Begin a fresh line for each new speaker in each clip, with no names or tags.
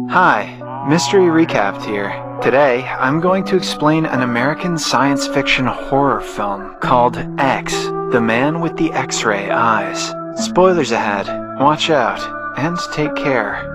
Hi, Mystery Recapped here. Today, I'm going to explain an American science fiction horror film called X, The Man with the X-Ray Eyes. Spoilers ahead, watch out, and take care.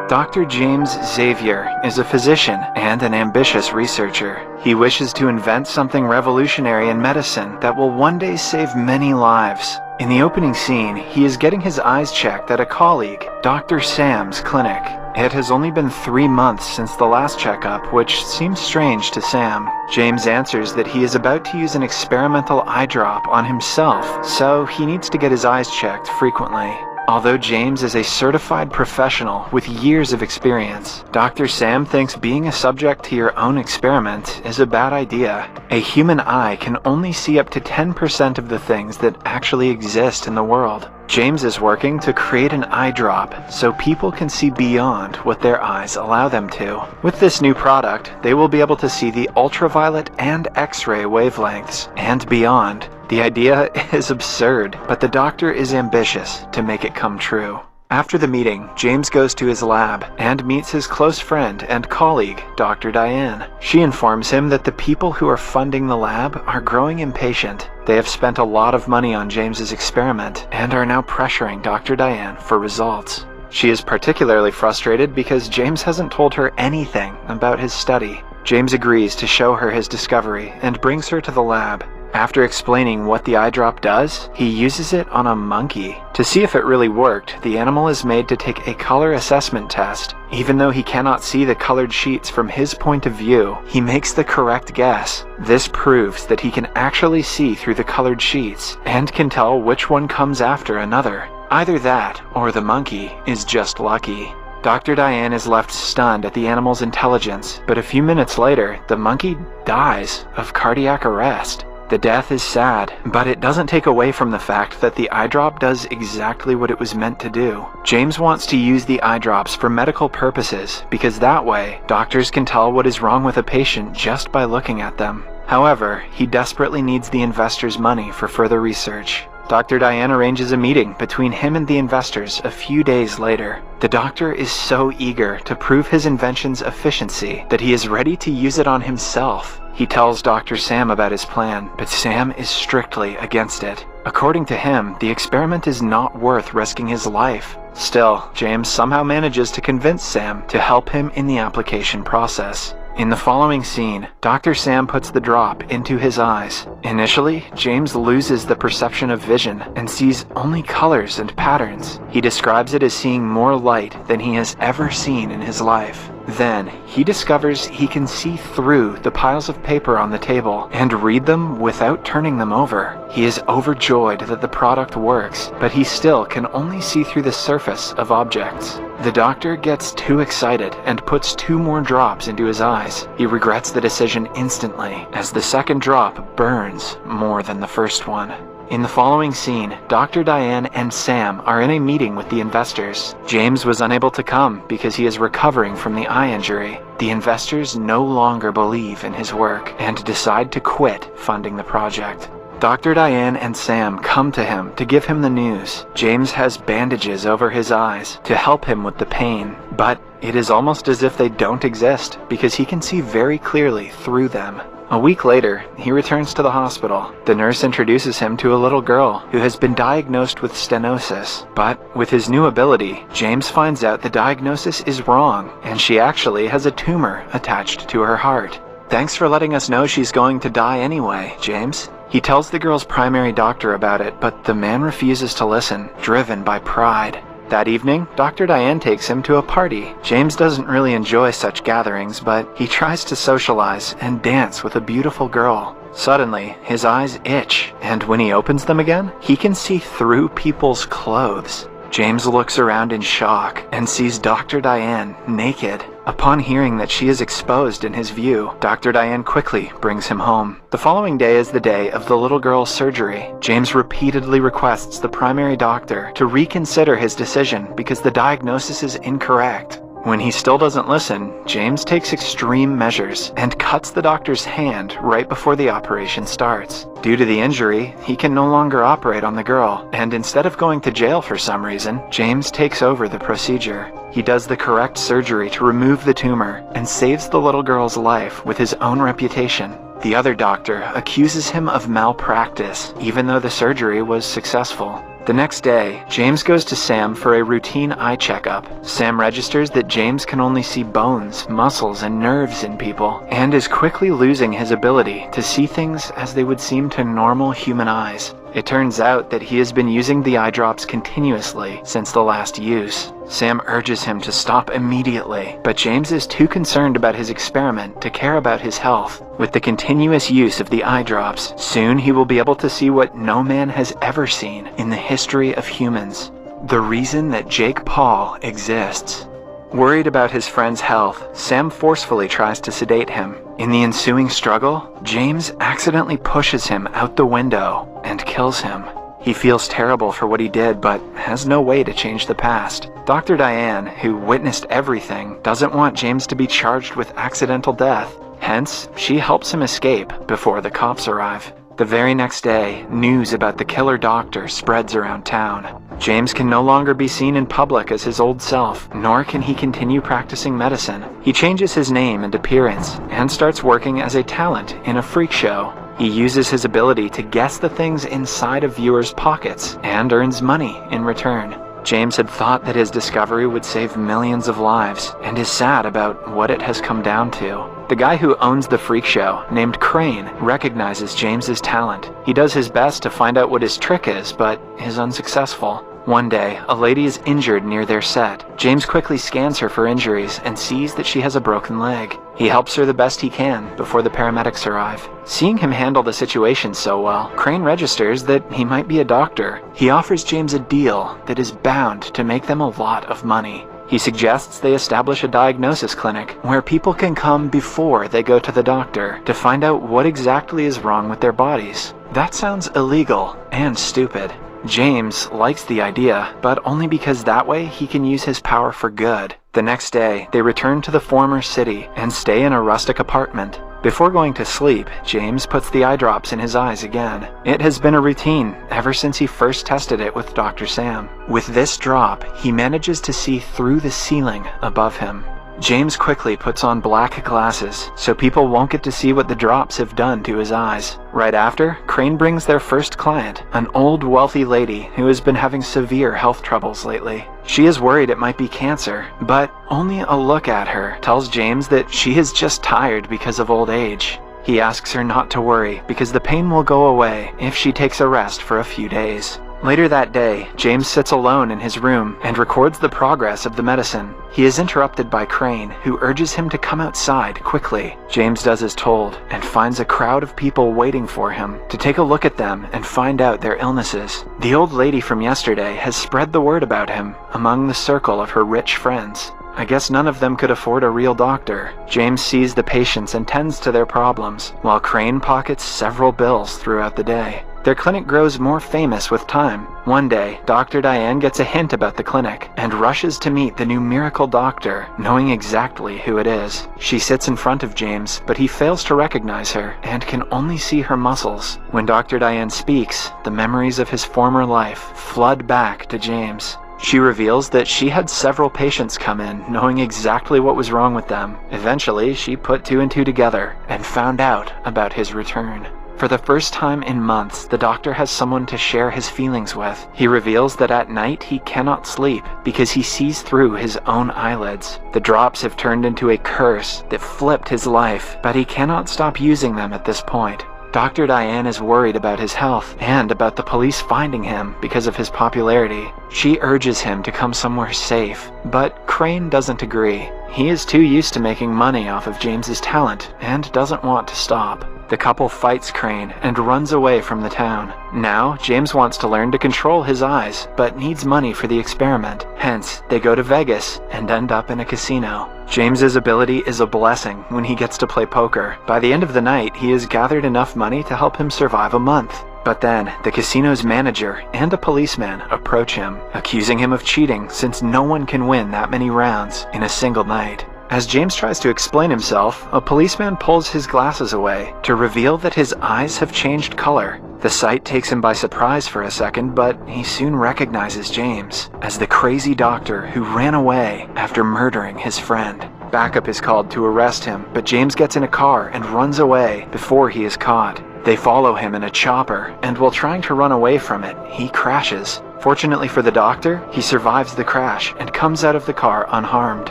Dr. James Xavier is a physician and an ambitious researcher. He wishes to invent something revolutionary in medicine that will one day save many lives. In the opening scene, he is getting his eyes checked at a colleague, Dr. Sam's clinic. It has only been 3 months since the last checkup, which seems strange to Sam. James answers that he is about to use an experimental eye drop on himself, so he needs to get his eyes checked frequently. Although James is a certified professional with years of experience, Dr. Sam thinks being a subject to your own experiment is a bad idea. A human eye can only see up to 10% of the things that actually exist in the world. James is working to create an eye drop so people can see beyond what their eyes allow them to. With this new product, they will be able to see the ultraviolet and X-ray wavelengths and beyond. The idea is absurd, but the doctor is ambitious to make it come true. After the meeting, James goes to his lab and meets his close friend and colleague, Dr. Diane. She informs him that the people who are funding the lab are growing impatient. They have spent a lot of money on James's experiment and are now pressuring Dr. Diane for results. She is particularly frustrated because James hasn't told her anything about his study. James agrees to show her his discovery and brings her to the lab. After explaining what the eye drop does, he uses it on a monkey. To see if it really worked, the animal is made to take a color assessment test. Even though he cannot see the colored sheets from his point of view, he makes the correct guess. This proves that he can actually see through the colored sheets and can tell which one comes after another. Either that, or the monkey is just lucky. Dr. Diane is left stunned at the animal's intelligence, but a few minutes later, the monkey dies of cardiac arrest. The death is sad, but it doesn't take away from the fact that the eye drop does exactly what it was meant to do. James wants to use the eye drops for medical purposes because that way, doctors can tell what is wrong with a patient just by looking at them. However, he desperately needs the investors' money for further research. Dr. Diane arranges a meeting between him and the investors a few days later. The doctor is so eager to prove his invention's efficiency that he is ready to use it on himself. He tells Dr. Sam about his plan, but Sam is strictly against it. According to him, the experiment is not worth risking his life. Still, James somehow manages to convince Sam to help him in the application process. In the following scene, Dr. Sam puts the drop into his eyes. Initially, James loses the perception of vision and sees only colors and patterns. He describes it as seeing more light than he has ever seen in his life. Then, he discovers he can see through the piles of paper on the table and read them without turning them over. He is overjoyed that the product works, but he still can only see through the surface of objects. The doctor gets too excited and puts 2 more drops into his eyes. He regrets the decision instantly, as the second drop burns more than the first one. In the following scene, Dr. Diane and Sam are in a meeting with the investors. James was unable to come because he is recovering from the eye injury. The investors no longer believe in his work and decide to quit funding the project. Dr. Diane and Sam come to him to give him the news. James has bandages over his eyes to help him with the pain, but it is almost as if they don't exist because he can see very clearly through them. A week later, he returns to the hospital. The nurse introduces him to a little girl who has been diagnosed with stenosis. But with his new ability, James finds out the diagnosis is wrong, and she actually has a tumor attached to her heart. Thanks for letting us know she's going to die anyway, James. He tells the girl's primary doctor about it, but the man refuses to listen, driven by pride. That evening, Dr. Diane takes him to a party. James doesn't really enjoy such gatherings, but he tries to socialize and dance with a beautiful girl. Suddenly, his eyes itch, and when he opens them again, he can see through people's clothes. James looks around in shock and sees Dr. Diane naked. Upon hearing that she is exposed in his view, Dr. Diane quickly brings him home. The following day is the day of the little girl's surgery. James repeatedly requests the primary doctor to reconsider his decision because the diagnosis is incorrect. When he still doesn't listen, James takes extreme measures and cuts the doctor's hand right before the operation starts. Due to the injury, he can no longer operate on the girl, and instead of going to jail for some reason, James takes over the procedure. He does the correct surgery to remove the tumor and saves the little girl's life with his own reputation. The other doctor accuses him of malpractice, even though the surgery was successful. The next day, James goes to Sam for a routine eye checkup. Sam registers that James can only see bones, muscles, and nerves in people, and is quickly losing his ability to see things as they would seem to normal human eyes. It turns out that he has been using the eye drops continuously since the last use. Sam urges him to stop immediately, but James is too concerned about his experiment to care about his health. With the continuous use of the eye drops, soon he will be able to see what no man has ever seen in the history of humans: the reason that Jake Paul exists. Worried about his friend's health, Sam forcefully tries to sedate him. In the ensuing struggle, James accidentally pushes him out the window and kills him. He feels terrible for what he did, but has no way to change the past. Dr. Diane, who witnessed everything, doesn't want James to be charged with accidental death. Hence, she helps him escape before the cops arrive. The very next day, news about the killer doctor spreads around town. James can no longer be seen in public as his old self, nor can he continue practicing medicine. He changes his name and appearance, and starts working as a talent in a freak show. He uses his ability to guess the things inside of viewers' pockets, and earns money in return. James had thought that his discovery would save millions of lives, and is sad about what it has come down to. The guy who owns the freak show, named Crane, recognizes James's talent. He does his best to find out what his trick is, but is unsuccessful. One day, a lady is injured near their set. James quickly scans her for injuries and sees that she has a broken leg. He helps her the best he can before the paramedics arrive. Seeing him handle the situation so well, Crane registers that he might be a doctor. He offers James a deal that is bound to make them a lot of money. He suggests they establish a diagnosis clinic where people can come before they go to the doctor to find out what exactly is wrong with their bodies. That sounds illegal and stupid. James likes the idea, but only because that way he can use his power for good. The next day, they return to the former city and stay in a rustic apartment. Before going to sleep, James puts the eye drops in his eyes again. It has been a routine ever since he first tested it with Dr. Sam. With this drop, he manages to see through the ceiling above him. James quickly puts on black glasses so people won't get to see what the drops have done to his eyes. Right after, Crane brings their first client, an old wealthy lady who has been having severe health troubles lately. She is worried it might be cancer, but only a look at her tells James that she is just tired because of old age. He asks her not to worry because the pain will go away if she takes a rest for a few days. Later that day, James sits alone in his room and records the progress of the medicine. He is interrupted by Crane, who urges him to come outside quickly. James does as told and finds a crowd of people waiting for him to take a look at them and find out their illnesses. The old lady from yesterday has spread the word about him among the circle of her rich friends. I guess none of them could afford a real doctor. James sees the patients and tends to their problems, while Crane pockets several bills throughout the day. Their clinic grows more famous with time. One day, Dr. Diane gets a hint about the clinic and rushes to meet the new miracle doctor, knowing exactly who it is. She sits in front of James, but he fails to recognize her and can only see her muscles. When Dr. Diane speaks, the memories of his former life flood back to James. She reveals that she had several patients come in knowing exactly what was wrong with them. Eventually, she put two and two together and found out about his return. For the first time in months, the doctor has someone to share his feelings with. He reveals that at night he cannot sleep because he sees through his own eyelids. The drops have turned into a curse that flipped his life, but he cannot stop using them at this point. Dr. Diane is worried about his health and about the police finding him because of his popularity. She urges him to come somewhere safe, but Crane doesn't agree. He is too used to making money off of James's talent and doesn't want to stop. The couple fights Crane and runs away from the town. Now, James wants to learn to control his eyes, but needs money for the experiment. Hence, they go to Vegas and end up in a casino. James's ability is a blessing when he gets to play poker. By the end of the night, he has gathered enough money to help him survive a month. But then, the casino's manager and a policeman approach him, accusing him of cheating since no one can win that many rounds in a single night. As James tries to explain himself, a policeman pulls his glasses away to reveal that his eyes have changed color. The sight takes him by surprise for a second, but he soon recognizes James as the crazy doctor who ran away after murdering his friend. Backup is called to arrest him, but James gets in a car and runs away before he is caught. They follow him in a chopper, and while trying to run away from it, he crashes. Fortunately for the doctor, he survives the crash and comes out of the car unharmed.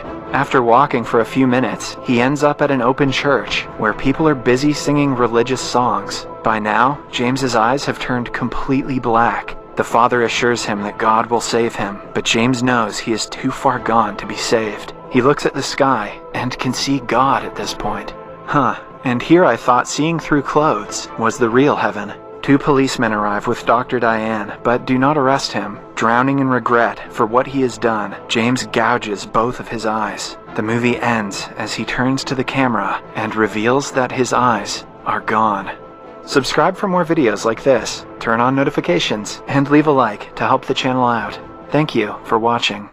After walking for a few minutes, he ends up at an open church where people are busy singing religious songs. By now, James's eyes have turned completely black. The father assures him that God will save him, but James knows he is too far gone to be saved. He looks at the sky and can see God at this point. And here I thought seeing through clothes was the real heaven. 2 policemen arrive with Dr. Diane, but do not arrest him. Drowning in regret for what he has done, James gouges both of his eyes. The movie ends as he turns to the camera and reveals that his eyes are gone. Subscribe for more videos like this, turn on notifications, and leave a like to help the channel out. Thank you for watching.